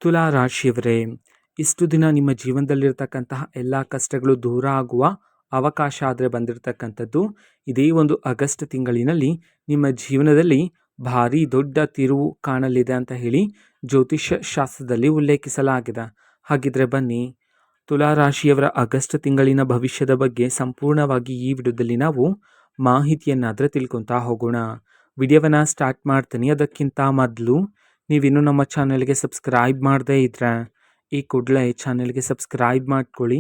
ತುಲಾ ರಾಶಿಯವರೇ, ಇಷ್ಟು ದಿನ ನಿಮ್ಮ ಜೀವನದಲ್ಲಿರ್ತಕ್ಕಂತಹ ಎಲ್ಲ ಕಷ್ಟಗಳು ದೂರ ಆಗುವ ಅವಕಾಶ ಆದರೆ ಬಂದಿರತಕ್ಕಂಥದ್ದು ಇದೇ ಒಂದು ಆಗಸ್ಟ್ ತಿಂಗಳಿನಲ್ಲಿ ನಿಮ್ಮ ಜೀವನದಲ್ಲಿ ಭಾರಿ ದೊಡ್ಡ ತಿರುವು ಕಾಣಲಿದೆ ಅಂತ ಹೇಳಿ ಜ್ಯೋತಿಷ್ಯ ಶಾಸ್ತ್ರದಲ್ಲಿ ಉಲ್ಲೇಖಿಸಲಾಗಿದೆ. ಹಾಗಿದ್ರೆ ಬನ್ನಿ, ತುಲಾ ರಾಶಿಯವರ ಆಗಸ್ಟ್ ತಿಂಗಳಿನ ಭವಿಷ್ಯದ ಬಗ್ಗೆ ಸಂಪೂರ್ಣವಾಗಿ ಈ ವಿಡಿಯೋದಲ್ಲಿ ನಾವು ಮಾಹಿತಿಯನ್ನಾದರೆ ತಿಳ್ಕೊತಾ ಹೋಗೋಣ. ವಿಡಿಯೋವನ್ನು ಸ್ಟಾರ್ಟ್ ಮಾಡ್ತೀನಿ. ಅದಕ್ಕಿಂತ ಮೊದಲು ನೀವಿನ್ನೂ ನಮ್ಮ ಚಾನೆಲ್ಗೆ ಸಬ್ಸ್ಕ್ರೈಬ್ ಮಾಡದೇ ಇದ್ರೆ ಈ ಕೂಡಲೇ ಚಾನೆಲ್ಗೆ ಸಬ್ಸ್ಕ್ರೈಬ್ ಮಾಡ್ಕೊಳ್ಳಿ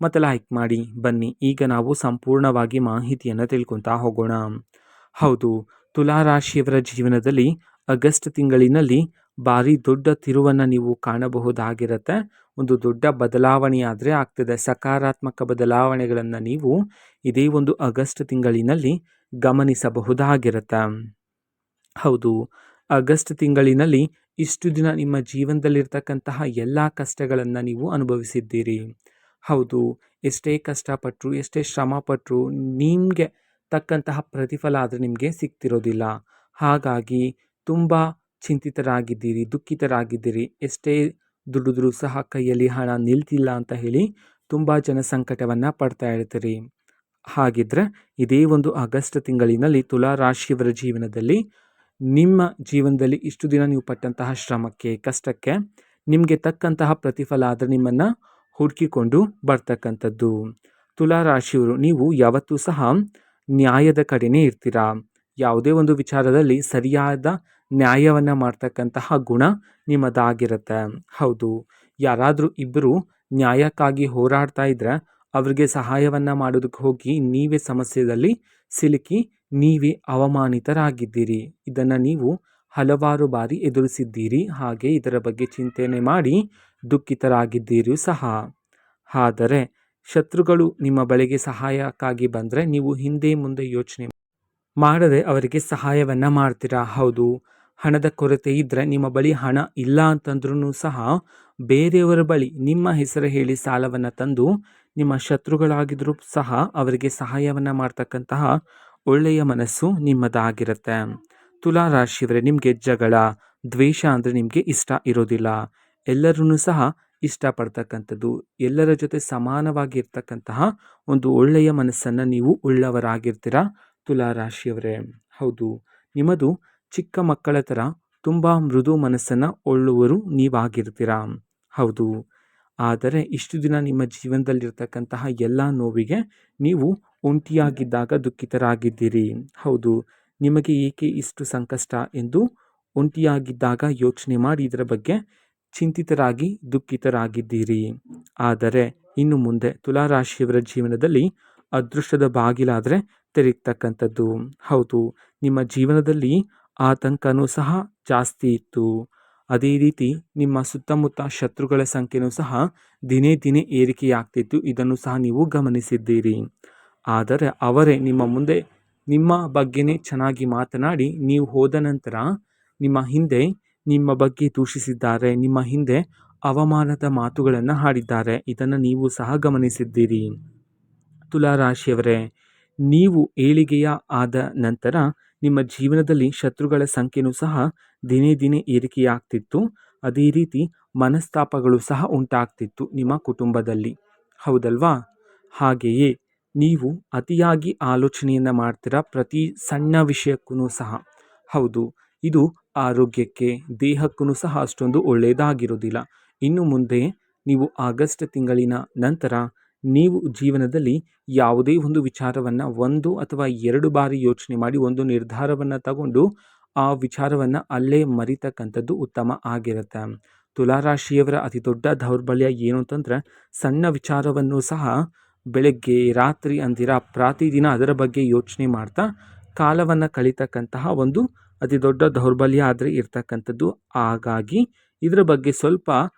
ಮತ್ತು ಲೈಕ್ ಮಾಡಿ. ಬನ್ನಿ, ಈಗ ನಾವು ಸಂಪೂರ್ಣವಾಗಿ ಮಾಹಿತಿಯನ್ನು ತಿಳ್ಕೊತಾ ಹೋಗೋಣ. ಹೌದು, ತುಲಾ ರಾಶಿಯವರ ಜೀವನದಲ್ಲಿ ಆಗಸ್ಟ್ ತಿಂಗಳಿನಲ್ಲಿ ಭಾರಿ ದೊಡ್ಡ ತಿರುವನ್ನು ನೀವು ಕಾಣಬಹುದಾಗಿರುತ್ತೆ. ಒಂದು ದೊಡ್ಡ ಬದಲಾವಣೆ ಆದರೆ ಆಗ್ತದೆ. ಸಕಾರಾತ್ಮಕ ಬದಲಾವಣೆಗಳನ್ನು ನೀವು ಇದೇ ಒಂದು ಆಗಸ್ಟ್ ತಿಂಗಳಿನಲ್ಲಿ ಗಮನಿಸಬಹುದಾಗಿರುತ್ತೆ. ಹೌದು, ಆಗಸ್ಟ್ ತಿಂಗಳಿನಲ್ಲಿ ಇಷ್ಟು ದಿನ ನಿಮ್ಮ ಜೀವನದಲ್ಲಿರ್ತಕ್ಕಂತಹ ಎಲ್ಲ ಕಷ್ಟಗಳನ್ನು ನೀವು ಅನುಭವಿಸಿದ್ದೀರಿ. ಹೌದು, ಎಷ್ಟೇ ಕಷ್ಟಪಟ್ಟರು, ಎಷ್ಟೇ ಶ್ರಮಪಟ್ಟರು ನಿಮಗೆ ತಕ್ಕಂತಹ ಪ್ರತಿಫಲ ಆದರೆ ನಿಮಗೆ ಸಿಗ್ತಿರೋದಿಲ್ಲ. ಹಾಗಾಗಿ ತುಂಬ ಚಿಂತಿತರಾಗಿದ್ದೀರಿ, ದುಃಖಿತರಾಗಿದ್ದೀರಿ. ಎಷ್ಟೇ ದುಡಿದ್ರೂ ಸಹ ಕೈಯಲ್ಲಿ ಹಣ ನಿಲ್ತಿಲ್ಲ ಅಂತ ಹೇಳಿ ತುಂಬ ಜನ ಸಂಕಟವನ್ನು ಪಡ್ತಾ ಇರ್ತೀರಿ. ಹಾಗಿದ್ರೆ ಇದೇ ಒಂದು ಆಗಸ್ಟ್ ತಿಂಗಳಿನಲ್ಲಿ ತುಲಾ ರಾಶಿಯವರ ಜೀವನದಲ್ಲಿ ನಿಮ್ಮ ಜೀವನದಲ್ಲಿ ಇಷ್ಟು ದಿನ ನೀವು ಪಟ್ಟಂತಹ ಶ್ರಮಕ್ಕೆ, ಕಷ್ಟಕ್ಕೆ ನಿಮಗೆ ತಕ್ಕಂತಹ ಪ್ರತಿಫಲ ಆದರೆ ನಿಮ್ಮನ್ನು ಹುಡುಕಿಕೊಂಡು ಬರ್ತಕ್ಕಂಥದ್ದು. ತುಲಾ ರಾಶಿಯವರು ನೀವು ಯಾವತ್ತೂ ಸಹ ನ್ಯಾಯದ ಕಡೆನೇ ಇರ್ತೀರಾ. ಯಾವುದೇ ಒಂದು ವಿಚಾರದಲ್ಲಿ ಸರಿಯಾದ ನ್ಯಾಯವನ್ನು ಮಾಡ್ತಕ್ಕಂತಹ ಗುಣ ನಿಮ್ಮದಾಗಿರುತ್ತೆ. ಹೌದು, ಯಾರಾದರೂ ಇಬ್ಬರು ನ್ಯಾಯಕ್ಕಾಗಿ ಹೋರಾಡ್ತಾ ಇದ್ರೆ ಅವರಿಗೆ ಸಹಾಯವನ್ನು ಮಾಡೋದಕ್ಕೆ ಹೋಗಿ ನೀವೇ ಸಮಸ್ಯೆಯಲ್ಲಿ ಸಿಲುಕಿ ನೀವೇ ಅವಮಾನಿತರಾಗಿದ್ದೀರಿ. ಇದನ್ನು ನೀವು ಹಲವಾರು ಬಾರಿ ಎದುರಿಸಿದ್ದೀರಿ. ಹಾಗೆ ಇದರ ಬಗ್ಗೆ ಚಿಂತನೆ ಮಾಡಿ ದುಃಖಿತರಾಗಿದ್ದೀರಿ ಸಹ. ಆದರೆ ಶತ್ರುಗಳು ನಿಮ್ಮ ಬಳಿಗೆ ಸಹಾಯಕ್ಕಾಗಿ ಬಂದರೆ ನೀವು ಹಿಂದೆ ಮುಂದೆ ಯೋಚನೆ ಮಾಡದೆ ಅವರಿಗೆ ಸಹಾಯವನ್ನು ಮಾಡ್ತೀರಾ. ಹೌದು, ಹಣದ ಕೊರತೆ ಇದ್ದರೆ ನಿಮ್ಮ ಬಳಿ ಹಣ ಇಲ್ಲ ಅಂತಂದ್ರೂ ಸಹ ಬೇರೆಯವರ ಬಳಿ ನಿಮ್ಮ ಹೆಸರು ಹೇಳಿ ಸಾಲವನ್ನು ತಂದು ನಿಮ್ಮ ಶತ್ರುಗಳಾಗಿದ್ರೂ ಸಹ ಅವರಿಗೆ ಸಹಾಯವನ್ನು ಮಾಡ್ತಕ್ಕಂತಹ ಒಳ್ಳೆಯ ಮನಸ್ಸು ನಿಮ್ಮದಾಗಿರುತ್ತೆ. ತುಲಾ ರಾಶಿಯವರೇ, ನಿಮಗೆ ಜಗಳ, ದ್ವೇಷ ಅಂದರೆ ನಿಮಗೆ ಇಷ್ಟ ಇರೋದಿಲ್ಲ. ಎಲ್ಲರೂ ಸಹ ಇಷ್ಟಪಡ್ತಕ್ಕಂಥದ್ದು, ಎಲ್ಲರ ಜೊತೆ ಸಮಾನವಾಗಿ ಇರ್ತಕ್ಕಂತಹ ಒಂದು ಒಳ್ಳೆಯ ಮನಸ್ಸನ್ನು ನೀವು ಉಳ್ಳವರಾಗಿರ್ತೀರ ತುಲಾ ರಾಶಿಯವರೇ. ಹೌದು, ನಿಮ್ಮದು ಚಿಕ್ಕ ಮಕ್ಕಳ ಥರ ತುಂಬ ಮೃದು ಮನಸ್ಸನ್ನು ಉಳ್ಳುವರು ನೀವಾಗಿರ್ತೀರ. ಹೌದು, ಆದರೆ ಇಷ್ಟು ದಿನ ನಿಮ್ಮ ಜೀವನದಲ್ಲಿರ್ತಕ್ಕಂತಹ ಎಲ್ಲ ನೋವಿಗೆ ನೀವು ಒಂಟಿಯಾಗಿದ್ದಾಗ ದುಃಖಿತರಾಗಿದ್ದೀರಿ. ಹೌದು, ನಿಮಗೆ ಏಕೆ ಇಷ್ಟು ಸಂಕಷ್ಟ ಎಂದು ಒಂಟಿಯಾಗಿದ್ದಾಗ ಯೋಚನೆ ಮಾಡಿ ಇದರ ಬಗ್ಗೆ ಚಿಂತಿತರಾಗಿ ದುಃಖಿತರಾಗಿದ್ದೀರಿ. ಆದರೆ ಇನ್ನು ಮುಂದೆ ತುಲಾ ರಾಶಿಯವರ ಜೀವನದಲ್ಲಿ ಅದೃಷ್ಟದ ಬಾಗಿಲಾದರೆ ತೆರೀತಕ್ಕಂಥದ್ದು. ಹೌದು, ನಿಮ್ಮ ಜೀವನದಲ್ಲಿ ಆತಂಕನೂ ಸಹ ಜಾಸ್ತಿ ಇತ್ತು. ಅದೇ ರೀತಿ ನಿಮ್ಮ ಸುತ್ತಮುತ್ತ ಶತ್ರುಗಳ ಸಂಖ್ಯೆನೂ ಸಹ ದಿನೇ ದಿನೇ ಏರಿಕೆಯಾಗ್ತಿತ್ತು. ಇದನ್ನು ಸಹ ನೀವು ಗಮನಿಸಿದ್ದೀರಿ. ಆದರೆ ಅವರೇ ನಿಮ್ಮ ಮುಂದೆ ನಿಮ್ಮ ಬಗ್ಗೆನೇ ಚೆನ್ನಾಗಿ ಮಾತನಾಡಿ ನೀವು ಹೋದ ನಂತರ ನಿಮ್ಮ ಹಿಂದೆ ನಿಮ್ಮ ಬಗ್ಗೆ ದೂಷಿಸಿದ್ದಾರೆ, ನಿಮ್ಮ ಹಿಂದೆ ಅವಮಾನದ ಮಾತುಗಳನ್ನು ಆಡಿದ್ದಾರೆ. ಇದನ್ನು ನೀವು ಸಹ ಗಮನಿಸಿದ್ದೀರಿ. ತುಲಾ ರಾಶಿಯವರೇ, ನೀವು ಏಳಿಗೆಯ ಆದ ನಂತರ ನಿಮ್ಮ ಜೀವನದಲ್ಲಿ ಶತ್ರುಗಳ ಸಂಖ್ಯೆನೂ ಸಹ ದಿನೇ ದಿನೇ ಏರಿಕೆಯಾಗ್ತಿತ್ತು. ಅದೇ ರೀತಿ ಮನಸ್ತಾಪಗಳು ಸಹ ಉಂಟಾಗ್ತಿತ್ತು ನಿಮ್ಮ ಕುಟುಂಬದಲ್ಲಿ. ಹೌದಲ್ವಾ? ಹಾಗೆಯೇ ನೀವು ಅತಿಯಾಗಿ ಆಲೋಚನೆಯನ್ನು ಮಾಡ್ತೀರಾ ಪ್ರತಿ ಸಣ್ಣ ವಿಷಯಕ್ಕೂ ಸಹ. ಹೌದು, ಇದು ಆರೋಗ್ಯಕ್ಕೆ, ದೇಹಕ್ಕೂ ಸಹ ಅಷ್ಟೊಂದು ಒಳ್ಳೆಯದಾಗಿರೋದಿಲ್ಲ. ಇನ್ನು ಮುಂದೆ ನೀವು ಆಗಸ್ಟ್ ತಿಂಗಳಿನ ನಂತರ ನೀವು ಜೀವನದಲ್ಲಿ ಯಾವುದೇ ಒಂದು ವಿಚಾರವನ್ನು 1 ಅಥವಾ 2 ಬಾರಿ ಯೋಚನೆ ಮಾಡಿ ಒಂದು ನಿರ್ಧಾರವನ್ನು ತಗೊಂಡು ಆ ವಿಚಾರವನ್ನು ಅಲ್ಲೇ ಮರಿತಕ್ಕಂಥದ್ದು ಉತ್ತಮ ಆಗಿರುತ್ತೆ. ತುಲಾರಾಶಿಯವರ ಅತಿ ದೊಡ್ಡ ದೌರ್ಬಲ್ಯ ಏನು ಅಂತಂದರೆ ಸಣ್ಣ ವಿಚಾರವನ್ನು ಸಹ ಬೆಳಗ್ಗೆ ರಾತ್ರಿ ಅಂದಿರ ಪ್ರತಿದಿನ ಅದರ ಬಗ್ಗೆ ಯೋಚನೆ ಮಾಡ್ತಾ ಕಾಲವನ್ನು ಕಳೀತಕ್ಕಂತಹ ಒಂದು ಅತಿ ದೊಡ್ಡ ದೌರ್ಬಲ್ಯ ಆದರೆ ಇರ್ತಕ್ಕಂಥದ್ದು. ಹಾಗಾಗಿ ಇದರ ಬಗ್ಗೆ ಸ್ವಲ್ಪ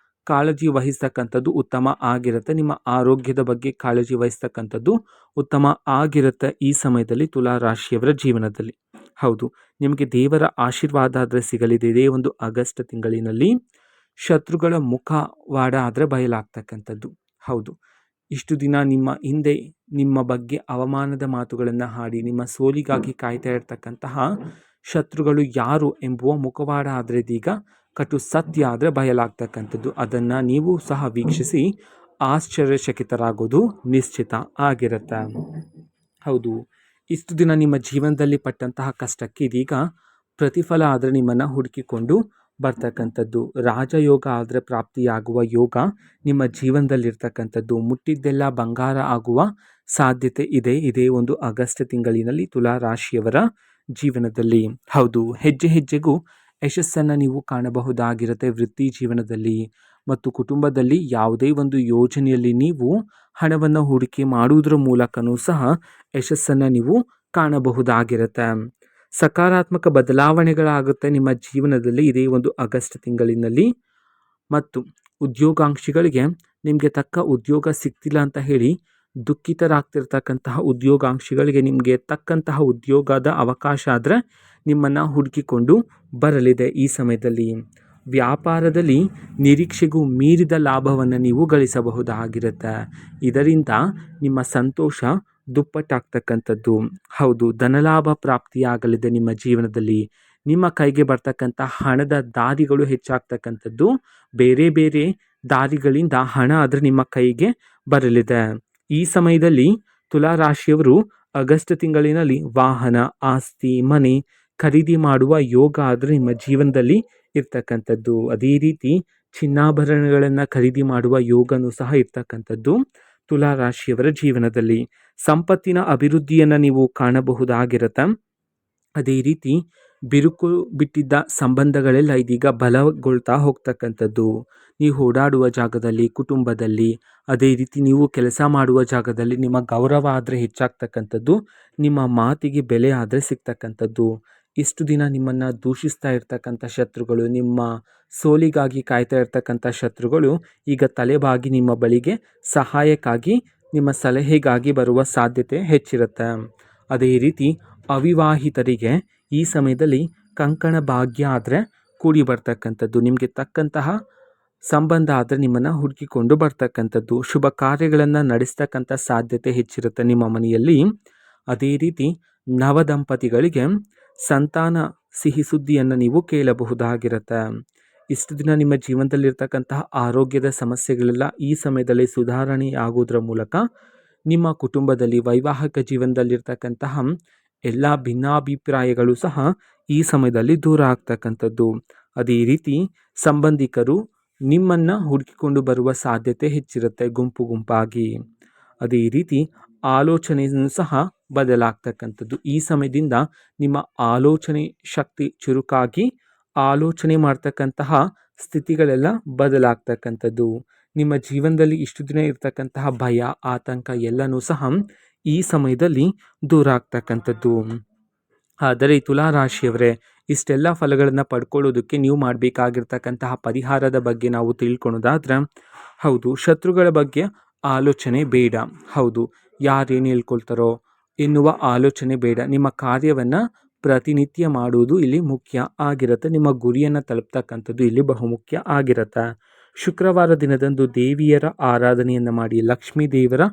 ಕಾಳಜಿ ವಹಿಸ್ತಕ್ಕಂಥದ್ದು ಉತ್ತಮ ಆಗಿರುತ್ತೆ. ನಿಮ್ಮ ಆರೋಗ್ಯದ ಬಗ್ಗೆ ಕಾಳಜಿ ವಹಿಸ್ತಕ್ಕಂಥದ್ದು ಉತ್ತಮ ಆಗಿರುತ್ತೆ ಈ ಸಮಯದಲ್ಲಿ ತುಲಾ ರಾಶಿಯವರ ಜೀವನದಲ್ಲಿ. ಹೌದು, ನಿಮಗೆ ದೇವರ ಆಶೀರ್ವಾದ ಆದರೆ ಸಿಗಲಿದೆ. ಇದೇ ಒಂದು ಆಗಸ್ಟ್ ತಿಂಗಳಿನಲ್ಲಿ ಶತ್ರುಗಳ ಮುಖವಾಡ ಆದರೆ ಬಯಲಾಗ್ತಕ್ಕಂಥದ್ದು. ಹೌದು, ಇಷ್ಟು ದಿನ ನಿಮ್ಮ ಹಿಂದೆ ನಿಮ್ಮ ಬಗ್ಗೆ ಅವಮಾನದ ಮಾತುಗಳನ್ನು ಆಡಿ ನಿಮ್ಮ ಸೋಲಿಗಾಗಿ ಕಾಯ್ತಾ ಇರ್ತಕ್ಕಂತಹ ಶತ್ರುಗಳು ಯಾರು ಎಂಬುವ ಮುಖವಾಡ ಆದರೆ ಇದೀಗ ಕಟು ಸತ್ಯ ಆದರೆ ಬಯಲಾಗ್ತಕ್ಕಂಥದ್ದು. ಅದನ್ನು ನೀವು ಸಹ ವೀಕ್ಷಿಸಿ ಆಶ್ಚರ್ಯಚಕಿತರಾಗೋದು ನಿಶ್ಚಿತ ಆಗಿರುತ್ತೆ. ಹೌದು, ಇಷ್ಟು ದಿನ ನಿಮ್ಮ ಜೀವನದಲ್ಲಿ ಪಟ್ಟಂತಹ ಕಷ್ಟಕ್ಕೆ ಇದೀಗ ಪ್ರತಿಫಲ ಆದರೆ ನಿಮ್ಮನ್ನು ಹುಡುಕಿಕೊಂಡು ಬರ್ತಕ್ಕಂಥದ್ದು. ರಾಜಯೋಗ ಆದರೆ ಪ್ರಾಪ್ತಿಯಾಗುವ ಯೋಗ ನಿಮ್ಮ ಜೀವನದಲ್ಲಿರ್ತಕ್ಕಂಥದ್ದು. ಮುಟ್ಟಿದ್ದೆಲ್ಲ ಬಂಗಾರ ಆಗುವ ಸಾಧ್ಯತೆ ಇದೆ ಇದೇ ಒಂದು ಆಗಸ್ಟ್ ತಿಂಗಳಿನಲ್ಲಿ ತುಲಾ ರಾಶಿಯವರ ಜೀವನದಲ್ಲಿ. ಹೌದು, ಹೆಜ್ಜೆ ಹೆಜ್ಜೆಗೂ ಯಶಸ್ಸನ್ನು ನೀವು ಕಾಣಬಹುದಾಗಿರುತ್ತೆ. ವೃತ್ತಿ ಜೀವನದಲ್ಲಿ ಮತ್ತು ಕುಟುಂಬದಲ್ಲಿ ಯಾವುದೇ ಒಂದು ಯೋಜನೆಯಲ್ಲಿ ನೀವು ಹಣವನ್ನು ಹೂಡಿಕೆ ಮಾಡುವುದರ ಮೂಲಕನೂ ಸಹ ಯಶಸ್ಸನ್ನು ನೀವು ಕಾಣಬಹುದಾಗಿರುತ್ತೆ. ಸಕಾರಾತ್ಮಕ ಬದಲಾವಣೆಗಳಾಗುತ್ತೆ ನಿಮ್ಮ ಜೀವನದಲ್ಲಿ ಇದೇ ಒಂದು ಆಗಸ್ಟ್ ತಿಂಗಳಿನಲ್ಲಿ. ಮತ್ತು ಉದ್ಯೋಗಾಂಕ್ಷಿಗಳಿಗೆ ನಿಮಗೆ ತಕ್ಕ ಉದ್ಯೋಗ ಸಿಗ್ತಿಲ್ಲ ಅಂತ ಹೇಳಿ ದುಃಖಿತರಾಗ್ತಿರ್ತಕ್ಕಂತಹ ಉದ್ಯೋಗಾಂಕ್ಷಿಗಳಿಗೆ ನಿಮಗೆ ತಕ್ಕಂತಹ ಉದ್ಯೋಗದ ಅವಕಾಶ ಆದರೆ ನಿಮ್ಮನ್ನು ಹುಡುಕಿಕೊಂಡು ಬರಲಿದೆ ಈ ಸಮಯದಲ್ಲಿ. ವ್ಯಾಪಾರದಲ್ಲಿ ನಿರೀಕ್ಷೆಗೂ ಮೀರಿದ ಲಾಭವನ್ನು ನೀವು ಗಳಿಸಬಹುದಾಗಿರುತ್ತೆ. ಇದರಿಂದ ನಿಮ್ಮ ಸಂತೋಷ ದುಪ್ಪಟ್ಟಾಗ್ತಕ್ಕಂಥದ್ದು. ಹೌದು, ಧನಲಾಭ ಪ್ರಾಪ್ತಿಯಾಗಲಿದೆ ನಿಮ್ಮ ಜೀವನದಲ್ಲಿ. ನಿಮ್ಮ ಕೈಗೆ ಬರ್ತಕ್ಕಂಥ ಹಣದ ದಾರಿಗಳು ಹೆಚ್ಚಾಗ್ತಕ್ಕಂಥದ್ದು. ಬೇರೆ ಬೇರೆ ದಾರಿಗಳಿಂದ ಹಣ ಆದರೆ ನಿಮ್ಮ ಕೈಗೆ ಬರಲಿದೆ. ಈ ಸಮಯದಲ್ಲಿ ತುಲಾ ರಾಶಿಯವರು ಆಗಸ್ಟ್ ತಿಂಗಳಿನಲ್ಲಿ ವಾಹನ, ಆಸ್ತಿ, ಮನೆ ಖರೀದಿ ಮಾಡುವ ಯೋಗ ಆದರೆ ನಿಮ್ಮ ಜೀವನದಲ್ಲಿ ಇರ್ತಕ್ಕಂಥದ್ದು. ಅದೇ ರೀತಿ ಚಿನ್ನಾಭರಣಗಳನ್ನು ಖರೀದಿ ಮಾಡುವ ಯೋಗನೂ ಸಹ ಇರ್ತಕ್ಕಂಥದ್ದು ತುಲಾ ರಾಶಿಯವರ ಜೀವನದಲ್ಲಿ. ಸಂಪತ್ತಿನ ಅಭಿವೃದ್ಧಿಯನ್ನು ನೀವು ಕಾಣಬಹುದಾಗಿರುತ್ತೆ. ಅದೇ ರೀತಿ ಬಿರುಕು ಬಿಟ್ಟಿದ್ದ ಸಂಬಂಧಗಳೆಲ್ಲ ಇದೀಗ ಬಲಗೊಳ್ತಾ ಹೋಗ್ತಕ್ಕಂಥದ್ದು. ನೀವು ಓಡಾಡುವ ಜಾಗದಲ್ಲಿ, ಕುಟುಂಬದಲ್ಲಿ, ಅದೇ ರೀತಿ ನೀವು ಕೆಲಸ ಮಾಡುವ ಜಾಗದಲ್ಲಿ ನಿಮ್ಮ ಗೌರವ ಆದರೆ ಹೆಚ್ಚಾಗ್ತಕ್ಕಂಥದ್ದು. ನಿಮ್ಮ ಮಾತಿಗೆ ಬೆಲೆ ಆದರೆ ಸಿಗ್ತಕ್ಕಂಥದ್ದು. ಇಷ್ಟು ದಿನ ನಿಮ್ಮನ್ನು ದೂಷಿಸ್ತಾ ಇರ್ತಕ್ಕಂಥ ಶತ್ರುಗಳು, ನಿಮ್ಮ ಸೋಲಿಗಾಗಿ ಕಾಯ್ತಾ ಇರ್ತಕ್ಕಂಥ ಶತ್ರುಗಳು ಈಗ ತಲೆಬಾಗಿ ನಿಮ್ಮ ಬಳಿಗೆ ಸಹಾಯಕ್ಕಾಗಿ, ನಿಮ್ಮ ಸಲಹೆಗಾಗಿ ಬರುವ ಸಾಧ್ಯತೆ ಹೆಚ್ಚಿರುತ್ತೆ. ಅದೇ ರೀತಿ ಅವಿವಾಹಿತರಿಗೆ ಈ ಸಮಯದಲ್ಲಿ ಕಂಕಣ ಭಾಗ್ಯ ಆದರೆ ಕೂಡಿ ಬರ್ತಕ್ಕಂಥದ್ದು. ನಿಮಗೆ ತಕ್ಕಂತಹ ಸಂಬಂಧ ಆದರೆ ನಿಮ್ಮನ್ನು ಹುಡುಕಿಕೊಂಡು ಬರ್ತಕ್ಕಂಥದ್ದು. ಶುಭ ಕಾರ್ಯಗಳನ್ನು ನಡೆಸ್ತಕ್ಕಂಥ ಸಾಧ್ಯತೆ ಹೆಚ್ಚಿರುತ್ತೆ ನಿಮ್ಮ ಮನೆಯಲ್ಲಿ. ಅದೇ ರೀತಿ ನವದಂಪತಿಗಳಿಗೆ ಸಂತಾನ ಸಿಹಿ ಸುದ್ದಿಯನ್ನು ನೀವು ಕೇಳಬಹುದಾಗಿರುತ್ತೆ. ಇಷ್ಟು ದಿನ ನಿಮ್ಮ ಜೀವನದಲ್ಲಿರ್ತಕ್ಕಂತಹ ಆರೋಗ್ಯದ ಸಮಸ್ಯೆಗಳೆಲ್ಲ ಈ ಸಮಯದಲ್ಲಿ ಸುಧಾರಣೆಯಾಗುವುದರ ಮೂಲಕ ನಿಮ್ಮ ಕುಟುಂಬದಲ್ಲಿ ವೈವಾಹಿಕ ಜೀವನದಲ್ಲಿರ್ತಕ್ಕಂತಹ ಎಲ್ಲ ಭಿನ್ನಾಭಿಪ್ರಾಯಗಳು ಸಹ ಈ ಸಮಯದಲ್ಲಿ ದೂರ ಆಗ್ತಕ್ಕಂಥದ್ದು. ಅದೇ ರೀತಿ ಸಂಬಂಧಿಕರು ನಿಮ್ಮನ್ನು ಹುಡುಕಿಕೊಂಡು ಬರುವ ಸಾಧ್ಯತೆ ಹೆಚ್ಚಿರುತ್ತೆ ಗುಂಪು ಗುಂಪಾಗಿ. ಅದೇ ರೀತಿ ಆಲೋಚನೆಯೂ ಸಹ ಬದಲಾಗ್ತಕ್ಕಂಥದ್ದು. ಈ ಸಮಯದಿಂದ ನಿಮ್ಮ ಆಲೋಚನೆ ಶಕ್ತಿ ಚುರುಕಾಗಿ ಆಲೋಚನೆ ಮಾಡ್ತಕ್ಕಂತಹ ಸ್ಥಿತಿಗಳೆಲ್ಲ ಬದಲಾಗ್ತಕ್ಕಂಥದ್ದು. ನಿಮ್ಮ ಜೀವನದಲ್ಲಿ ಇಷ್ಟು ದಿನ ಇರ್ತಕ್ಕಂತಹ ಭಯ, ಆತಂಕ ಎಲ್ಲನೂ ಸಹ ಈ ಸಮಯದಲ್ಲಿ ದೂರ ಆಗ್ತಕ್ಕಂಥದ್ದು. ಆದರೆ ತುಲಾ ರಾಶಿಯವರೇ, ಇಷ್ಟೆಲ್ಲ ಫಲಗಳನ್ನು ಪಡ್ಕೊಳ್ಳೋದಕ್ಕೆ ನೀವು ಮಾಡಬೇಕಾಗಿರ್ತಕ್ಕಂತಹ ಪರಿಹಾರದ ಬಗ್ಗೆ ನಾವು ತಿಳ್ಕೊಳೋದಾದ್ರೆ, ಹೌದು, ಶತ್ರುಗಳ ಬಗ್ಗೆ ಆಲೋಚನೆ ಬೇಡ. ಹೌದು, ಯಾರೇನು ಹೇಳ್ಕೊಳ್ತಾರೋ ಎನ್ನುವ ಆಲೋಚನೆ ಬೇಡ. ನಿಮ್ಮ ಕಾರ್ಯವನ್ನು ಪ್ರತಿನಿತ್ಯ ಮಾಡುವುದು ಇಲ್ಲಿ ಮುಖ್ಯ ಆಗಿರುತ್ತೆ. ನಿಮ್ಮ ಗುರಿಯನ್ನು ತಲುಪ್ತಕ್ಕಂಥದ್ದು ಇಲ್ಲಿ ಬಹುಮುಖ್ಯ ಆಗಿರುತ್ತೆ. ಶುಕ್ರವಾರ ದಿನದಂದು ದೇವಿಯರ ಆರಾಧನೆಯನ್ನು ಮಾಡಿ, ಲಕ್ಷ್ಮೀ ದೇವರ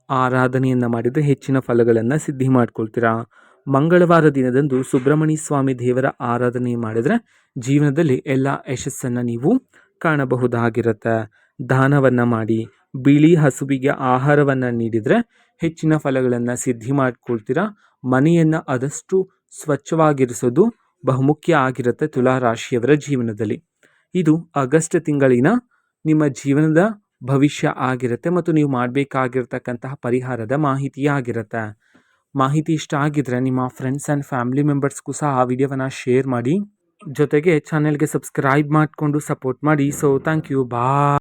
ಆರಾಧನೆಯನ್ನು ಮಾಡಿದರೆ ಹೆಚ್ಚಿನ ಫಲಗಳನ್ನು ಸಿದ್ಧಿ ಮಾಡ್ಕೊಳ್ತೀರಾ. ಮಂಗಳವಾರ ದಿನದಂದು ಸುಬ್ರಹ್ಮಣ್ಯ ಸ್ವಾಮಿ ದೇವರ ಆರಾಧನೆ ಮಾಡಿದರೆ ಜೀವನದಲ್ಲಿ ಎಲ್ಲ ಯಶಸ್ಸನ್ನು ನೀವು ಕಾಣಬಹುದಾಗಿರುತ್ತೆ. ದಾನವನ್ನು ಮಾಡಿ, ಬಿಳಿ ಹಸುವಿಗೆ ಆಹಾರವನ್ನು ನೀಡಿದರೆ ಹೆಚ್ಚಿನ ಫಲಗಳನ್ನು ಸಿದ್ಧಿ ಮಾಡ್ಕೊಳ್ತೀರಾ. ಮನೆಯನ್ನು ಆದಷ್ಟು ಸ್ವಚ್ಛವಾಗಿರಿಸೋದು ಬಹುಮುಖ್ಯ ಆಗಿರುತ್ತೆ ತುಲಾ ರಾಶಿಯವರ ಜೀವನದಲ್ಲಿ. ಇದು ಆಗಸ್ಟ್ ತಿಂಗಳಿನ ನಿಮ್ಮ ಜೀವನದ ಭವಿಷ್ಯ ಆಗಿರುತ್ತೆ ಮತ್ತು ನೀವು ಮಾಡಬೇಕಾಗಿರ್ತಕ್ಕಂತಹ ಪರಿಹಾರದ ಮಾಹಿತಿಯಾಗಿರುತ್ತೆ. ಮಾಹಿತಿ ಇಷ್ಟ ಆಗಿದ್ರೆ ನಿಮ್ಮ ಫ್ರೆಂಡ್ಸ್ ಆ್ಯಂಡ್ ಫ್ಯಾಮಿಲಿ ಮೆಂಬರ್ಸ್ಗೂ ಸಹ ಆ ವಿಡಿಯೋವನ್ನು ಶೇರ್ ಮಾಡಿ. ಜೊತೆಗೆ ಚಾನೆಲ್ಗೆ ಸಬ್ಸ್ಕ್ರೈಬ್ ಮಾಡಿಕೊಂಡು ಸಪೋರ್ಟ್ ಮಾಡಿ. So thank you, bye.